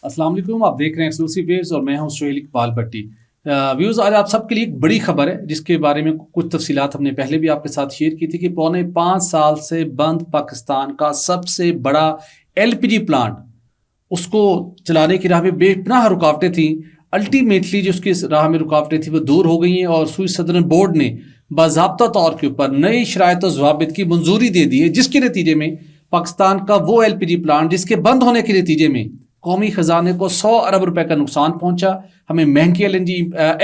السلام علیکم، آپ دیکھ رہے ہیں ایکسکلوسیو ویوز اور میں ہوں سہیل اقبال بھٹی. ویوز، آج آپ سب کے لیے ایک بڑی خبر ہے جس کے بارے میں کچھ تفصیلات ہم نے پہلے بھی آپ کے ساتھ شیئر کی تھی کہ 4.25 سال سے بند پاکستان کا سب سے بڑا LPG پلانٹ، اس کو چلانے کی راہ میں بے پناہ رکاوٹیں تھیں. الٹیمیٹلی جو اس کی راہ میں رکاوٹیں تھیں وہ دور ہو گئی ہیں اور سوئی صدرن بورڈ نے باضابطہ طور کے اوپر نئی شرائط و ضوابط کی منظوری دے دی ہے، جس کے نتیجے میں پاکستان کا وہ LPG پلانٹ جس کے بند ہونے کے نتیجے میں قومی خزانے کو 100 ارب روپے کا نقصان پہنچا، ہمیں مہنگی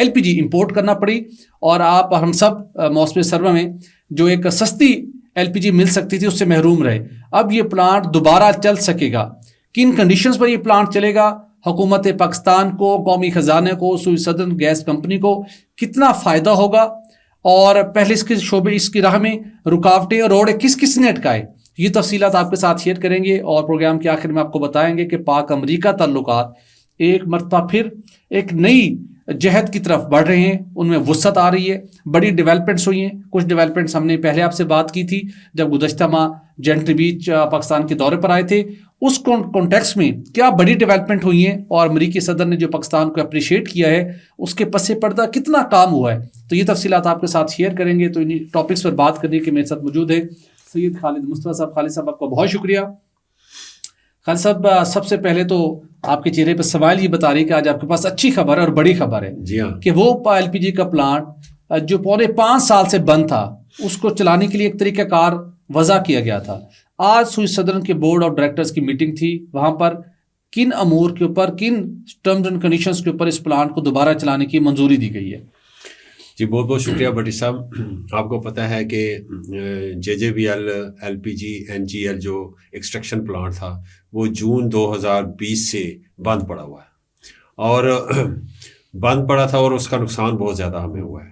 LPG امپورٹ کرنا پڑی، اور ہم سب موسم سرما میں جو ایک سستی LPG مل سکتی تھی اس سے محروم رہے. اب یہ پلانٹ دوبارہ چل سکے گا. کن کنڈیشنز پر یہ پلانٹ چلے گا؟ حکومت پاکستان کو، قومی خزانے کو، سوئی صدرن گیس کمپنی کو کتنا فائدہ ہوگا، اور پہلے اس کے شعبے، اس کی راہ میں رکاوٹیں اور روڑے کس کس نے اٹکائے، یہ تفصیلات آپ کے ساتھ شیئر کریں گے. اور پروگرام کے آخر میں آپ کو بتائیں گے کہ پاک امریکہ تعلقات ایک مرتبہ پھر ایک نئی جہد کی طرف بڑھ رہے ہیں، ان میں وسعت آ رہی ہے، بڑی ڈیولپمنٹس ہوئی ہیں. کچھ ڈیولپمنٹس ہم نے پہلے آپ سے بات کی تھی جب گزشتہ ماہ جنٹری بیچ پاکستان کے دورے پر آئے تھے. اس کانٹیکس میں کیا بڑی ڈیولپمنٹ ہوئی ہیں، اور امریکی صدر نے جو پاکستان کو اپریشیٹ کیا ہے اس کے پس پردہ کتنا کام ہوا ہے، تو یہ تفصیلات آپ کے ساتھ شیئر کریں گے. تو انہیں ٹاپکس پر بات کرنے کے میرے ساتھ موجود ہے سید خالد مصطفیٰ صاحب. خالد صاحب، آپ کا بہت شکریہ. خالد صاحب، سب سے پہلے تو آپ کے چہرے پہ سوال یہ بتا رہی کہ آج آپ کے پاس اچھی خبر ہے اور بڑی خبر ہے. جی ہاں، کہ وہ LPG کا پلانٹ جو 4.25 سال سے بند تھا اس کو چلانے کے لیے ایک طریقہ کار وضع کیا گیا تھا. آج سوئی صدرن کے بورڈ آف ڈائریکٹرز کی میٹنگ تھی، وہاں پر کن امور کے اوپر، کن ٹرمز اینڈ کنڈیشنز کے اوپر اس پلانٹ کو دوبارہ چلانے کی منظوری دی گئی ہے؟ جی بہت بہت شکریہ بھٹی صاحب. آپ کو پتہ ہے کہ JJVL LPG NGL جو ایکسٹریکشن پلانٹ تھا وہ جون 2020 سے بند پڑا ہوا ہے، اور بند پڑا تھا اور اس کا نقصان بہت زیادہ ہمیں ہوا ہے.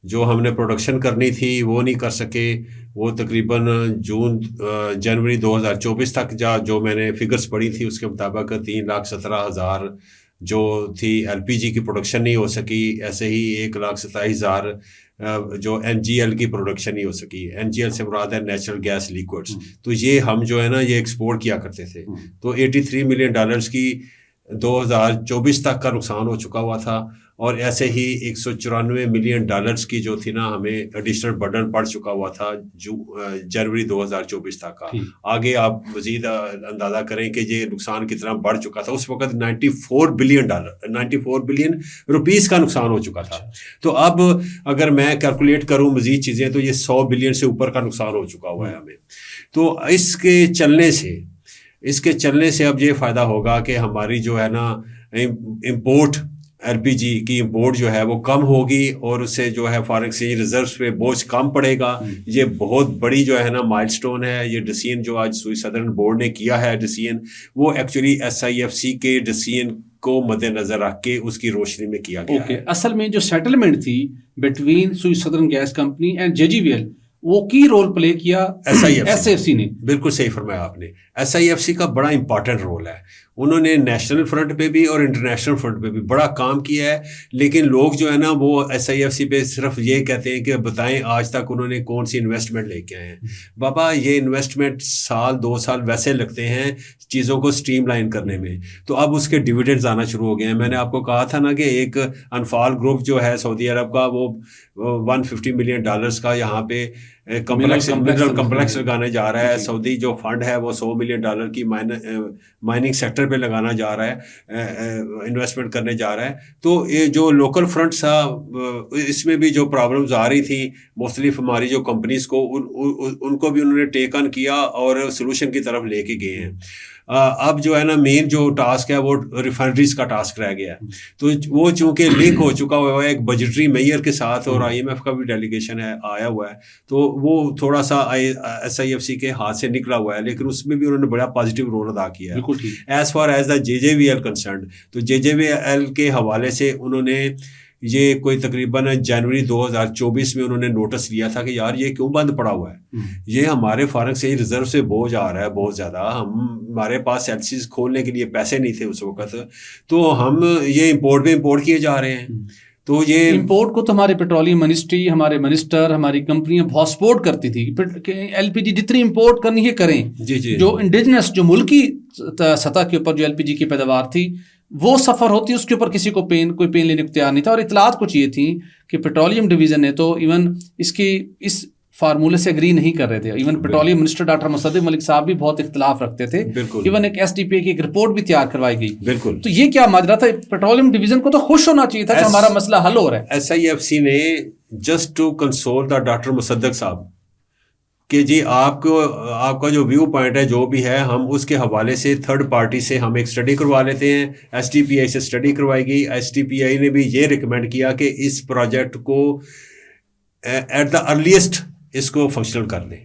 جو ہم نے پروڈکشن کرنی تھی وہ نہیں کر سکے. وہ تقریباً جنوری 2024 تک جو میں نے فگرز پڑھی تھی اس کے مطابق 3,17,000 جو تھی LPG کی پروڈکشن نہیں ہو سکی. ایسے ہی 1,27,000 جو NGL کی پروڈکشن نہیں ہو سکی. NGL سے مراد ہے نیچرل گیس لیکوڈس. تو یہ ہم جو ہے نا یہ ایکسپورٹ کیا کرتے تھے. تو $83 ملین کی 2024 تک کا نقصان ہو چکا ہوا تھا، اور ایسے ہی $194 ملین کی جو تھی نا ہمیں ایڈیشنل برڈن پڑ چکا ہوا تھا جنوری 2024 تک کا. آگے آپ مزید اندازہ کریں کہ یہ نقصان کتنا بڑھ چکا تھا. اس وقت $94 بلین روپیز کا نقصان ہو چکا تھا. تو اب اگر میں کیلکولیٹ کروں مزید چیزیں تو یہ 100 بلین سے اوپر کا نقصان ہو چکا ہوا ہے ہمیں. تو اس کے چلنے سے اب یہ فائدہ ہوگا کہ ہماری جو ہے نا امپورٹ LPG کی امپورٹ جو ہے وہ کم ہوگی، اور اس سے جو ہے فارن ایکسچینج ریزروز پہ بوجھ کم پڑے گا. یہ بہت بڑی جو ہے نا مائل سٹون ہے. یہ ڈیسیژن جو آج سوئی صدرن بورڈ نے کیا ہے ڈیسیژن، وہ ایکچولی SIFC کے ڈیسیژن کو مد نظر رکھ کے اس کی روشنی میں کیا گیا ہے. اصل میں جو سیٹلمنٹ تھی بٹوین سوئی صدرن گیس کمپنی اینڈ JJVL، وہ کی رول پلے کیا SIFC نے. بالکل صحیح فرمایا آپ نے. SIFC کا بڑا امپارٹنٹ رول ہے. انہوں نے نیشنل فرنٹ پہ بھی اور انٹرنیشنل فرنٹ پہ بھی بڑا کام کیا ہے. لیکن لوگ جو ہے نا وہ SIFC پہ صرف یہ کہتے ہیں کہ بتائیں آج تک انہوں نے کون سی انویسٹمنٹ لے کے آئے ہیں. بابا یہ انویسٹمنٹ 1-2 سال ویسے لگتے ہیں چیزوں کو اسٹریم لائن کرنے میں. تو اب اس کے ڈویڈنڈز آنا شروع ہو گئے ہیں. میں نے آپ کو کہا تھا نا کہ ایک انفال گروپ جو ہے سعودی عرب کا، وہ $150 ملین کا یہاں پہ منرل کمپلیکس لگانے جا رہا ہے. سعودی جو فنڈ ہے وہ $100 ملین کی مائننگ سیکٹر پہ لگانا جا رہا ہے، انویسٹمنٹ کرنے جا رہا ہے. تو یہ جو لوکل فرنٹ تھا اس میں بھی جو پرابلمز آ رہی تھیں مختلف ہماری جو کمپنیز کو، ان کو بھی انہوں نے ٹیک آن کیا اور سلوشن کی طرف لے کے گئے ہیں. اب جو ہے نا مین جو ٹاسک ہے وہ ریفائنریز کا ٹاسک رہ گیا ہے. تو وہ چونکہ لنک ہو چکا ہوا ہے ایک بجٹری میئر کے ساتھ، اور IMF کا بھی ڈیلیگیشن ہے آیا ہوا ہے. تو وہ تھوڑا سا SIFC کے ہاتھ سے نکلا ہوا ہے، لیکن اس میں بھی انہوں نے بڑا پازیٹیو رول ادا کیا ہے. As far as the JJVL concerned, تو JJVL کے حوالے سے انہوں نے یہ کوئی تقریباً جنوری 2024 میں انہوں نے نوٹس لیا تھا کہ یار یہ کیوں بند پڑا ہوا ہے. یہ ہمارے فارن ایکسچینج ریزرو سے بوجھ آ رہا ہے بہت زیادہ. ہمارے پاس LCs کھولنے کے لیے پیسے نہیں تھے اس وقت، تو ہم یہ امپورٹ کیے جا رہے ہیں. تو یہ امپورٹ کو تو ہمارے پیٹرولیم منسٹری, ہمارے منسٹر, ہماری کمپنیاں بہت سپورٹ کرتی تھی کہ ایل پی جی جتنی امپورٹ کرنی ہے کریں. جو انڈیجنس, جو ملکی سطح کے اوپر جو ایل پی جی کی پیداوار تھی وہ سفر ہوتی, اس کے اوپر کسی کو کوئی پین لینے کو تیار نہیں تھا. اور اطلاعات کچھ یہ تھیں کہ پیٹرولیم ڈویژن نے تو ایون اس فارمولے سے اگری نہیں کر رہے تھے. ایون پیٹرولیم منسٹر ڈاکٹر مصدق ملک صاحب بھی بہت اختلاف رکھتے تھے. ایون ایک ایس ڈی پی کی ایک رپورٹ بھی تیار کروائی گئی. بالکل. تو یہ کیا ماجرا تھا؟ پیٹرولیم ڈویژن کو تو خوش ہونا چاہیے تھا کہ ہمارا مسئلہ حل ہو رہا ہے. ایس آئی ایف سی نے just to console the doctor Musaddiq صاحب کہ جی آپ کا جو ویو پوائنٹ ہے جو بھی ہے ہم اس کے حوالے سے تھرڈ پارٹی سے ہم ایک اسٹڈی کروا لیتے ہیں. ایس ٹی پی آئی سے اسٹڈی کروائی گئی. ایس ٹی پی آئی نے بھی یہ ریکمینڈ کیا کہ اس پروجیکٹ کو ایٹ دا ارلیسٹ اس کو فنکشنل کر لیں,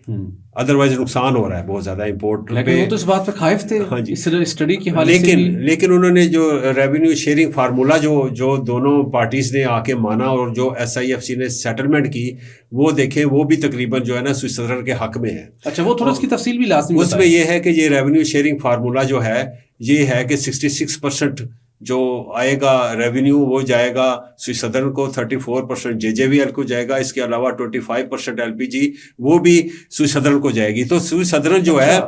ادروائز نقصان ہو رہا ہے بہت زیادہ امپورٹ. لیکن وہ تو اس بات پہ خائف تھے اس اسٹڈی کے حوالے سے. لیکن انہوں نے جو ریونیو شیئرنگ فارمولا جو دونوں پارٹیز نے آ کے مانا اور جو ایس آئی ایف سی نے سیٹلمنٹ کی وہ دیکھیں, وہ بھی تقریباً جو ہے نا سوئس صدر کے حق میں ہے. اچھا, وہ تھوڑا اس کی تفصیل بھی لازمی. اس میں یہ ہے کہ یہ ریونیو شیئرنگ فارمولا جو ہے یہ ہے کہ 66% جو آئے گا ریونیو وہ جائے گا سوئس صدر کو, 34% جے جے وی ایل کو جائے گا, اس کے علاوہ 25% ایل پی جی وہ بھی سوئس صدر کو جائے گی. تو سوئس صدر جو ہے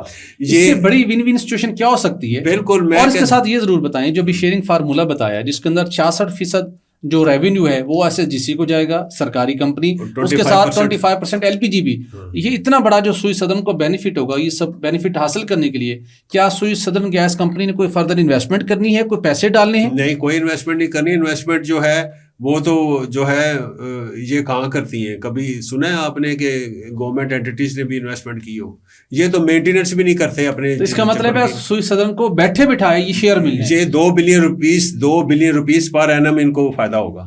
یہ بڑی ون ون سچویشن کیا ہو سکتی ہے. بالکل. اور اس کے ساتھ یہ ضرور بتائیں جو بھی شیئرنگ فارمولا بتایا جس کے اندر 66% جو ریونیو ہے وہ ایس ایس جی سی کو جائے گا, سرکاری کمپنی, اس کے ساتھ 25% ایل پی جی بھی. یہ اتنا بڑا جو سوئس صدر کو بینیفٹ ہوگا, یہ سب بینیفٹ حاصل کرنے کے لیے کیا سوئس صدر گیس کمپنی نے کوئی فردر انویسٹمنٹ کرنی ہے, کوئی پیسے ڈالنے ہیں؟ نہیں, کوئی انویسٹمنٹ نہیں کرنی. انویسٹمنٹ جو ہے وہ تو جو ہے یہ کہاں کرتی ہیں. کبھی سنا ہے آپ نے کہ گورنمنٹ اینٹیز نے بھی انویسٹمنٹ کی ہو؟ یہ تو مینٹیننس بھی نہیں کرتے اپنے. اس کا مطلب ہے سوئس صدر کو بیٹھے بٹھائے یہ شیئر مل جائے. یہ 2 بلین روپیز پر اینم ان کو فائدہ ہوگا.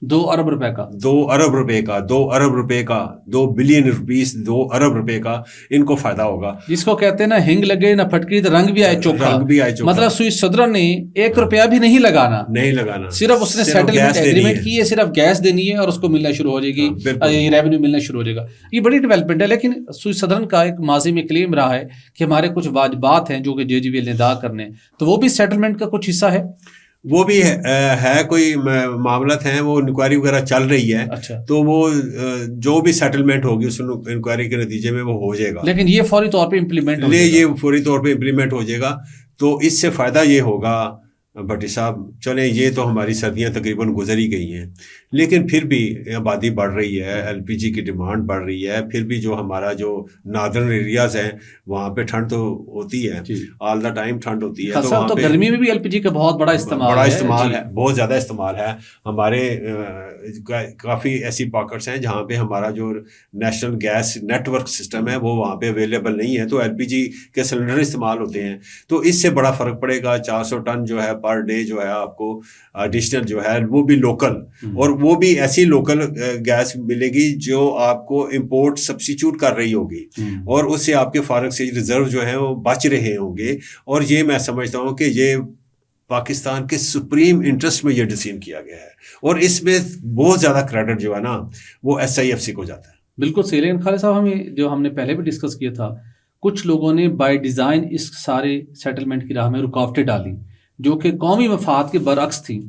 2 ارب روپے کا 2 ارب روپے کا 2 ارب روپے کا 2 بلین روپیز 2 ارب روپے کا ان کو فائدہ ہوگا. جس کو کہتے ہیں نا ہنگ لگے نہ پھٹکری تو رنگ بھی آئے چوکھا. مطلب سوئس صدر نے 1 روپیہ بھی نہیں لگانا, صرف اس نے سیٹلمنٹ ایگریمنٹ کی ہے, صرف گیس دینی ہے اور اس کو ملنا شروع ہو جائے گی, ریونیو ملنا شروع ہو جائے گا. یہ بڑی ڈیولپمنٹ ہے. لیکن سوئس صدر کا ایک ماضی میں کلیم رہا ہے کہ ہمارے کچھ واجبات ہیں جو کہ جے جی وی ایل نے ادا کرنے, تو وہ بھی سیٹلمنٹ کا کچھ حصہ ہے. وہ بھی ہے کوئی معاملات ہیں, وہ انکوائری وغیرہ چل رہی ہے. اچھا. تو وہ جو بھی سیٹلمنٹ ہوگی اس انکوائری کے نتیجے میں وہ ہو جائے گا. لیکن یہ فوری طور پہ امپلیمنٹ ہو جائے گا. تو اس سے فائدہ یہ ہوگا بھٹی صاحب, چلیں یہ تو ہماری سردیاں تقریباً گزر ہی گئی ہیں, لیکن پھر بھی آبادی بڑھ رہی ہے, ایل پی جی کی ڈیمانڈ بڑھ رہی ہے, پھر بھی جو ہمارا جو ناردرن ایریاز ہیں وہاں پہ ٹھنڈ تو ہوتی ہے, آل دا ٹائم ٹھنڈ ہوتی ہے. تو وہاں پہ گرمی میں بھی ایل پی جی کا بہت بڑا استعمال ہے, بہت زیادہ استعمال ہے. ہمارے کافی ایسی پاکٹس ہیں جہاں پہ ہمارا جو national gas network system ہے وہ وہاں پہ اویلیبل نہیں ہے, تو ایل پی جی کے سلنڈر استعمال ہوتے ہیں. تو اس سے بڑا فرق پڑے گا. 400 ٹن جو ہے پر ڈے جو ہے آپ کو ایڈیشنل جو ہے وہ بھی لوکل, اور وہ بھی ایسی لوکل گیس ملے گی جو آپ کو امپورٹ سبسٹیچیوٹ کر رہی ہوگی, اور اس سے آپ کے فارغ سیج ریزرو جو ہیں وہ بچ رہے ہوں گے. اور یہ میں سمجھتا ہوں کہ یہ پاکستان کے سپریم انٹرسٹ میں یہ ڈیسیژن کیا گیا ہے, اور اس میں بہت زیادہ کریڈٹ جو ہے نا وہ ایس آئی ایف سی کو جاتا ہے. بالکل صحیح. لیکن خالد صاحب ہم نے پہلے بھی ڈسکس کیا تھا, کچھ لوگوں نے بائی ڈیزائن اس سارے سیٹلمنٹ کی راہ میں رکاوٹیں ڈالی جو کہ قومی مفاد کے برعکس تھیں.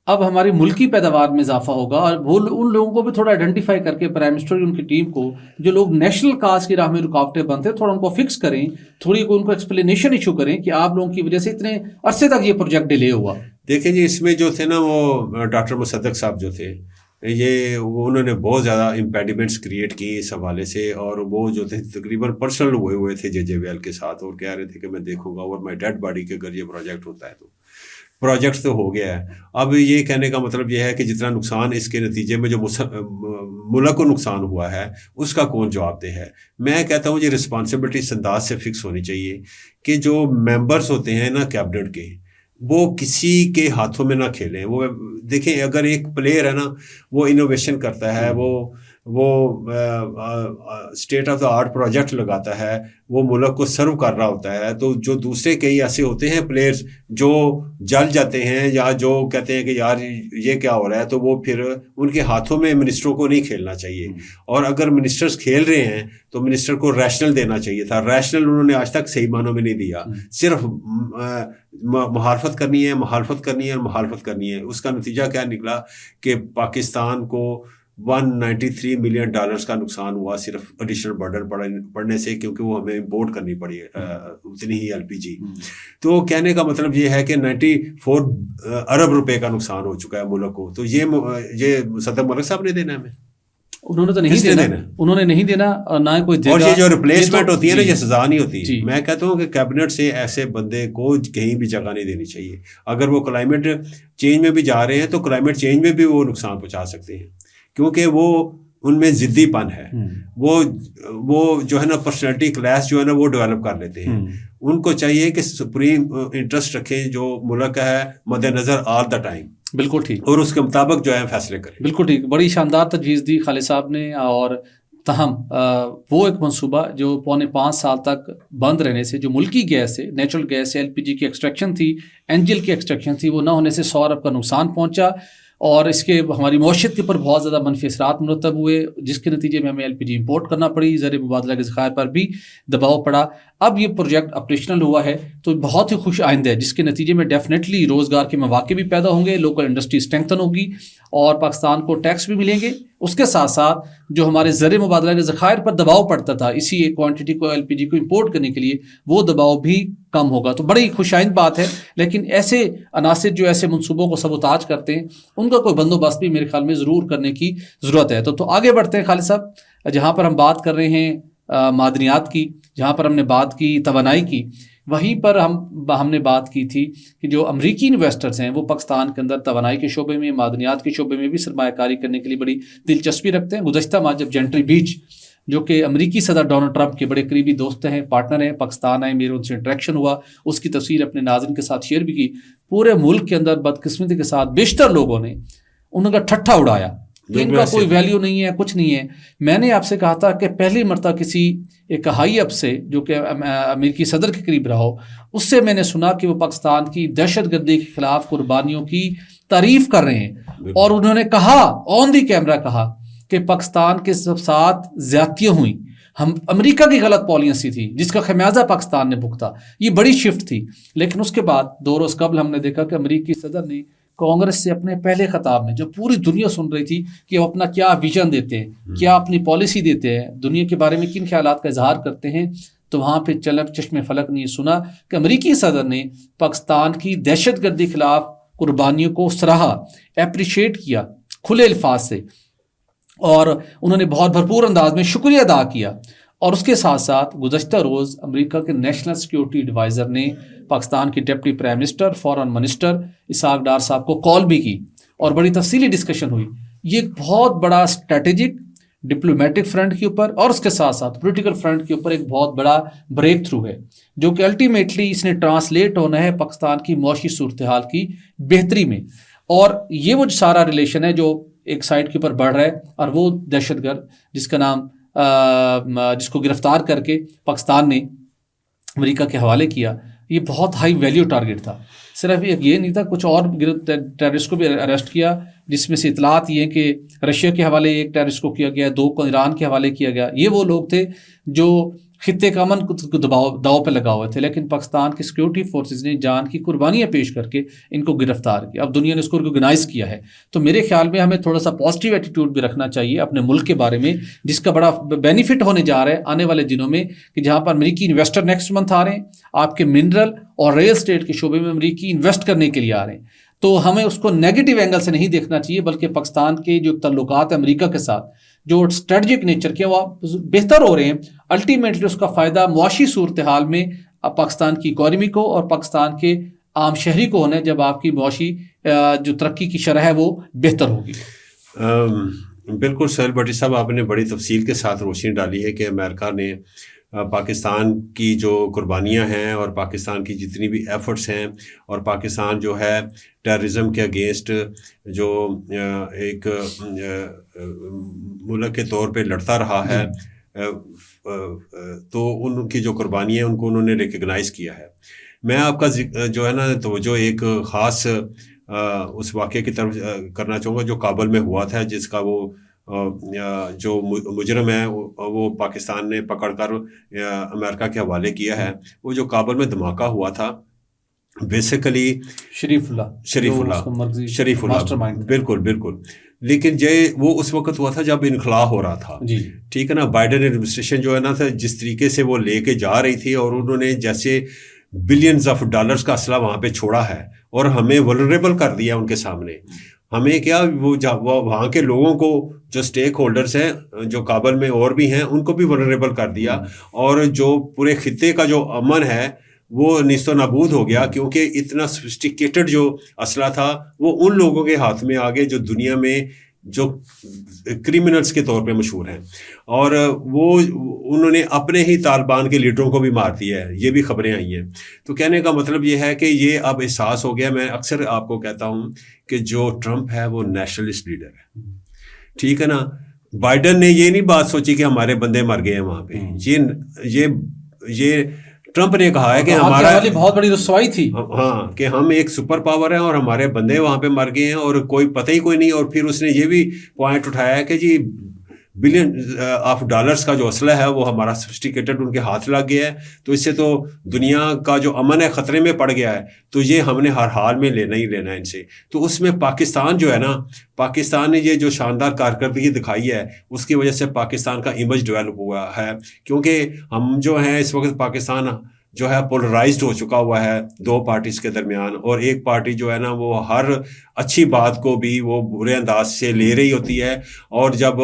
اب ہماری ملکی پیداوار میں اضافہ ہوگا, اور وہ ان لوگوں کو بھی تھوڑا آئیڈینٹیفائی کر کے پرائم منسٹر ان کی ٹیم کو جو لوگ نیشنل کاز کی راہ میں رکاوٹیں بنتے ہیں تھوڑا ان کو فکس کریں, تھوڑی ان کو ایکسپلینیشن ایشو کریں کہ آپ لوگوں کی وجہ سے اتنے عرصے تک یہ پروجیکٹ ڈیلے ہوا. دیکھیں جی, اس میں جو تھے نا وہ ڈاکٹر مصدق صاحب جو تھے انہوں نے بہت زیادہ امپیڈیمنٹس کریٹ کی اس حوالے سے, اور وہ جو تھے تقریباً پرسنل ہوئے تھے جے جے وی ایل کے ساتھ, اور کہہ رہے تھے کہ میں دیکھوں گا اور میں ڈیڈ باڈی کے اگر یہ پروجیکٹ ہوتا ہے تو پروجیکٹ تو ہو گیا ہے. اب یہ کہنے کا مطلب یہ ہے کہ جتنا نقصان اس کے نتیجے میں جو ملک کو نقصان ہوا ہے اس کا کون جواب دہ ہے. میں کہتا ہوں یہ رسپانسبلٹی اس انداز سے فکس ہونی چاہیے کہ جو ممبرس ہوتے ہیں نا کیبنٹ کے, وہ کسی کے ہاتھوں میں نہ کھیلیں. وہ دیکھیں اگر ایک پلیئر ہے نا وہ انوویشن کرتا ہے, وہ وہ state of the art project لگاتا ہے، وہ ملک کو سرو کر رہا ہوتا ہے، تو جو دوسرے کئی ایسے ہوتے ہیں پلیئرز جو جل جاتے ہیں یا جو کہتے ہیں کہ یار یہ کیا ہو رہا ہے، تو وہ پھر ان کے ہاتھوں میں منسٹروں کو نہیں کھیلنا چاہیے، اور اگر منسٹرز کھیل رہے ہیں تو منسٹر کو ریشنل دینا چاہیے تھا. ریشنل انہوں نے آج تک صحیح معنوں میں نہیں دیا، صرف مخالفت کرنی ہے اور مخالفت کرنی ہے. اس کا نتیجہ کیا نکلا کہ پاکستان کو $193 ملین کا نقصان ہوا صرف ایڈیشنل برڈن پڑنے سے، کیونکہ وہ ہمیں امپورٹ کرنی پڑی اتنی ہی LPG. تو کہنے کا مطلب یہ ہے کہ 94 ارب روپے کا نقصان ہو چکا ہے ملک کو. تو یہ صدر ملک صاحب نے دینا ہمیں؟ انہوں نے تو نہیں دینا، انہوں نے نہیں دینا، اور نہ کوئی دے گا. اور یہ جو ریپلیسمنٹ ہوتی ہے نا، یہ سزا نہیں ہوتی. میں کہتا ہوں کہ کیبنٹ سے ایسے بندے کو کہیں بھی جگہ نہیں دینی چاہیے. اگر وہ کلائمیٹ چینج میں بھی جا رہے ہیں تو کلائمیٹ چینج میں بھی وہ نقصان پہنچا سکتے ہیں، کیونکہ وہ ان میں ضدی پن ہے. وہ جو ہے نا پرسنالٹی کلاس جو ہے نا وہ ڈیولپ کر لیتے ہیں. ان کو چاہیے کہ سپریم انٹرسٹ رکھیں جو ملک کا ہے مد نظر آل دا ٹائم. بالکل ٹھیک، اور اس کے مطابق جو ہے فیصلے کریں. بالکل ٹھیک، بڑی شاندار تجویز دی خالد صاحب نے. اور تاہم وہ ایک منصوبہ جو 4.25 سال تک بند رہنے سے، جو ملکی گیس ہے، نیچرل گیس ہے، LPG کی ایکسٹریکشن تھی، NGL کی ایکسٹریکشن تھی، وہ نہ ہونے سے 100 ارب کا نقصان پہنچا، اور اس کے ہماری معیشت کے اوپر بہت زیادہ منفی اثرات مرتب ہوئے، جس کے نتیجے میں ہمیں LPG امپورٹ کرنا پڑی، زر مبادلہ کے ذخائر پر بھی دباؤ پڑا. اب یہ پروجیکٹ آپریشنل ہوا ہے تو بہت ہی خوش آئندہ ہے، جس کے نتیجے میں ڈیفینیٹلی روزگار کے مواقع بھی پیدا ہوں گے، لوکل انڈسٹری اسٹرینتھن ہوگی، اور پاکستان کو ٹیکس بھی ملیں گے. اس کے ساتھ ساتھ جو ہمارے زر مبادلہ کے ذخائر پر دباؤ پڑتا تھا اسی ایک کوانٹٹی کو LPG کو امپورٹ کرنے کے لیے، وہ دباؤ بھی کم ہوگا. تو بڑی خوش آئند بات ہے. لیکن ایسے عناصر جو ایسے منصوبوں کو سبوتاج کرتے ہیں، ان کا کوئی بندوبست بھی میرے خیال میں ضرور کرنے کی ضرورت ہے. تو آگے بڑھتے ہیں خالد صاحب. جہاں پر ہم بات کر رہے ہیں معدنیات کی، جہاں پر ہم نے بات کی توانائی کی، وہیں پر ہم نے بات کی تھی کہ جو امریکی انویسٹرز ہیں وہ پاکستان کے اندر توانائی کے شعبے میں، معدنیات کے شعبے میں بھی سرمایہ کاری کرنے کے لیے بڑی دلچسپی رکھتے ہیں. گزشتہ ماہ جب جنٹری بیچ، جو کہ امریکی صدر ڈونلڈ ٹرمپ کے بڑے قریبی دوست ہیں، پارٹنر ہیں، پاکستان آئے، میرے ان سے انٹریکشن ہوا، اس کی تفصیل اپنے ناظرین کے ساتھ شیئر بھی کی. پورے ملک کے اندر بدقسمتی کے ساتھ بیشتر لوگوں نے ان کا ٹھٹھا اڑایا کہ ان کا کوئی ویلیو نہیں ہے، کچھ نہیں ہے. میں نے آپ سے کہا تھا کہ پہلی مرتبہ کسی ایک ہائی اپ سے جو کہ امریکی صدر کے قریب رہا ہو، اس سے میں نے سنا کہ وہ پاکستان کی دہشت گردی کے خلاف قربانیوں کی تعریف کر رہے ہیں. اور انہوں نے کہا، آن دی کیمرہ کہا، کہ پاکستان کے ساتھ زیادتیاں ہوئیں، ہم امریکہ کی غلط پالیسی تھی جس کا خمیازہ پاکستان نے بھگتا. یہ بڑی شفٹ تھی. لیکن اس کے بعد 2 روز قبل ہم نے دیکھا کہ امریکی صدر نے کانگریس سے اپنے پہلے خطاب میں، جو پوری دنیا سن رہی تھی کہ وہ اپنا کیا ویژن دیتے ہیں، کیا اپنی پالیسی دیتے ہیں، دنیا کے بارے میں کن خیالات کا اظہار کرتے ہیں، تو وہاں پہ چشم فلک نے یہ سنا کہ امریکی صدر نے پاکستان کی دہشت گردی کے خلاف قربانیوں کو سراہا، اپریشیٹ کیا کھلے الفاظ سے، اور انہوں نے بہت بھرپور انداز میں شکریہ ادا کیا. اور اس کے ساتھ ساتھ گزشتہ روز امریکہ کے نیشنل سیکیورٹی ایڈوائزر نے پاکستان کے deputy prime minister, foreign minister Ishaq Dar صاحب کو کال بھی کی، اور بڑی تفصیلی ڈسکشن ہوئی. یہ ایک بہت بڑا اسٹریٹجک ڈپلومیٹک فرنٹ کے اوپر، اور اس کے ساتھ ساتھ پولیٹیکل فرنٹ کے اوپر ایک بہت بڑا بریک تھرو ہے، جو کہ الٹیمیٹلی اس نے ٹرانسلیٹ ہونا ہے پاکستان کی معاشی صورتحال کی بہتری میں. اور یہ وہ سارا ریلیشن ہے جو ایک سائڈ کے اوپر بڑھ رہا ہے، اور وہ دہشت گرد جس کو گرفتار کر کے پاکستان نے امریکہ کے حوالے کیا، یہ بہت ہائی ویلیو ٹارگٹ تھا. صرف یہ نہیں تھا، کچھ اور ٹیررسٹ کو بھی اریسٹ کیا، جس میں سے اطلاعات یہ ہیں کہ رشیا کے حوالے ایک ٹیررسٹ کو کیا گیا، 2 کو ایران کے حوالے کیا گیا. یہ وہ لوگ تھے جو خطے کا امن کو داؤ پہ لگا ہوئے تھے، لیکن پاکستان کی سیکیورٹی فورسز نے جان کی قربانیاں پیش کر کے ان کو گرفتار کیا. اب دنیا نے اس کو ریکگنائز کیا ہے. تو میرے خیال میں ہمیں تھوڑا سا پازیٹیو ایٹیٹیوڈ بھی رکھنا چاہیے اپنے ملک کے بارے میں، جس کا بڑا بینیفٹ ہونے جا رہا ہے آنے والے دنوں میں، کہ جہاں پر امریکی انویسٹر نیکسٹ منتھ آ رہے ہیں، آپ کے منرل اور ریل اسٹیٹ کے شعبے میں امریکی انویسٹ کرنے کے لیے آ رہے ہیں. تو ہمیں اس کو نیگیٹو اینگل سے نہیں دیکھنا چاہیے، بلکہ پاکستان کے جو تعلقات امریکہ کے ساتھ جو اسٹریٹجک نیچر کے وہ بہتر ہو رہے ہیں، الٹیمیٹلی اس کا فائدہ معاشی صورتحال میں پاکستان کی اکانومی کو اور پاکستان کے عام شہری کو ہونا ہے، جب آپ کی معاشی جو ترقی کی شرح ہے وہ بہتر ہوگی. بالکل سہیل بھٹی صاحب، آپ نے بڑی تفصیل کے ساتھ روشنی ڈالی ہے کہ امریکہ نے پاکستان کی جو قربانیاں ہیں اور پاکستان کی جتنی بھی ایفرٹس ہیں اور پاکستان جو ہے ٹیررزم کے اگینسٹ جو ایک ملک کے طور پہ لڑتا رہا ہے، تو ان کی جو قربانیاں ہیں ان کو انہوں نے ریکگنائز کیا ہے۔ میں آپ کا جو ہے نا توجہ ایک خاص اس واقعے کی طرف کرنا چاہوں گا جو کابل میں ہوا تھا، جس کا وہ جو مجرم ہے وہ پاکستان نے پکڑ کر امریکہ کے حوالے کیا ہے۔ وہ جو کابل میں دھماکہ ہوا تھا بیسیکلی شریف اللہ بالکل، لیکن وہ اس وقت ہوا تھا جب انخلا ہو رہا تھا، ٹھیک ہے نا۔ بائیڈن ایڈمنسٹریشن جو ہے نا جس طریقے سے وہ لے کے جا رہی تھی، اور انہوں نے جیسے بلینز آف ڈالرز کا اسلحہ وہاں پہ چھوڑا ہے اور ہمیں ولنریبل کر دیا ان کے سامنے۔ ہمیں کیا وہ وہاں کے لوگوں کو جو اسٹیک ہولڈرز ہیں جو کابل میں اور بھی ہیں ان کو بھی ولنریبل کر دیا، اور جو پورے خطے کا جو امن ہے وہ نیست و نابود ہو گیا، کیونکہ اتنا سوفسٹیکیٹڈ جو اسلحہ تھا وہ ان لوگوں کے ہاتھ میں آ گئے جو دنیا میں جو کرمنلز کے طور پہ مشہور ہیں، اور وہ انہوں نے اپنے ہی طالبان کے لیڈروں کو بھی مار دیا ہے، یہ بھی خبریں آئی ہیں۔ تو کہنے کا مطلب یہ ہے کہ یہ اب احساس ہو گیا۔ میں اکثر آپ کو کہتا ہوں کہ جو ٹرمپ ہے وہ نیشنلسٹ لیڈر ہے، ٹھیک ہے نا۔ بائیڈن نے یہ نہیں بات سوچی کہ ہمارے بندے مر گئے ہیں وہاں پہ، یہ ٹرمپ نے کہا ہے کہ ہمارا بہت بڑی رسوائی تھی، ہاں، کہ ہم ایک سپر پاور ہیں اور ہمارے بندے وہاں پہ مر گئے ہیں اور کوئی پتہ ہی کوئی نہیں۔ اور پھر اس نے یہ بھی پوائنٹ اٹھایا ہے کہ جی بلین آف ڈالرز کا جو اسلحہ ہے وہ ہمارا سوفسٹیکیٹڈ ان کے ہاتھ لگ گیا ہے، تو اس سے تو دنیا کا جو امن ہے خطرے میں پڑ گیا ہے، تو یہ ہم نے ہر حال میں لینا ہی لینا ہے ان سے۔ تو اس میں پاکستان جو ہے نا، پاکستان نے یہ جو شاندار کارکردگی دکھائی ہے اس کی وجہ سے پاکستان کا امیج ڈیولپ ہوا ہے، کیونکہ ہم جو ہیں اس وقت پاکستان جو ہے پولرائزڈ ہو چکا ہوا ہے دو پارٹیز کے درمیان، اور ایک پارٹی جو ہے نا وہ ہر اچھی بات کو بھی وہ برے انداز سے لے رہی ہوتی ہے، اور جب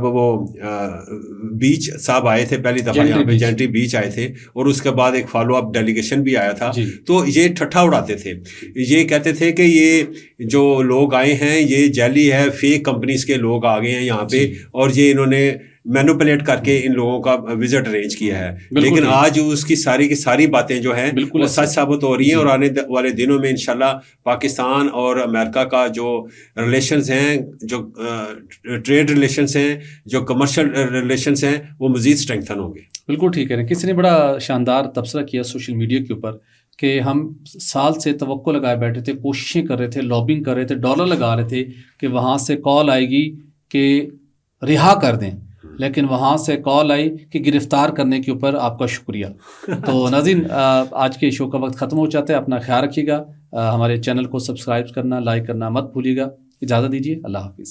وہ بیچ صاحب آئے تھے پہلی دفعہ یہاں پہ جینٹری بیچ آئے تھے، اور اس کے بعد ایک فالو اپ ڈیلیگیشن بھی آیا تھا، تو یہ ٹھٹھا اڑاتے تھے، یہ کہتے تھے کہ یہ جو لوگ آئے ہیں یہ جعلی ہے، فیک کمپنیز کے لوگ آ گئے ہیں یہاں پہ، اور یہ انہوں نے مینوپولیٹ کر کے ان لوگوں کا وزٹ ارینج کیا ہے۔ لیکن آج اس کی ساری باتیں جو ہیں وہ سچ ثابت ہو رہی ہیں، اور آنے والے دنوں میں انشاءاللہ پاکستان اور امریکہ کا جو ریلیشنز ہیں، جو ٹریڈ ریلیشنز ہیں، جو کمرشل ریلیشنز ہیں، وہ مزید اسٹرینگتھن ہوں گے۔ بالکل ٹھیک ہے۔ کسی نے بڑا شاندار تبصرہ کیا سوشل میڈیا کے اوپر کہ ہم سال سے توقع لگائے بیٹھے تھے، کوششیں کر رہے تھے، لابنگ کر رہے تھے، ڈالر لگا رہے تھے کہ وہاں سے کال آئے گی کہ رہا کر دیں، لیکن وہاں سے کال آئی کہ گرفتار کرنے کے اوپر آپ کا شکریہ۔ تو ناظرین، آج کے شو کا وقت ختم ہو جاتا ہے، اپنا خیال رکھیے گا، ہمارے چینل کو سبسکرائب کرنا، لائک کرنا مت بھولیے گا۔ اجازت دیجیے، اللہ حافظ۔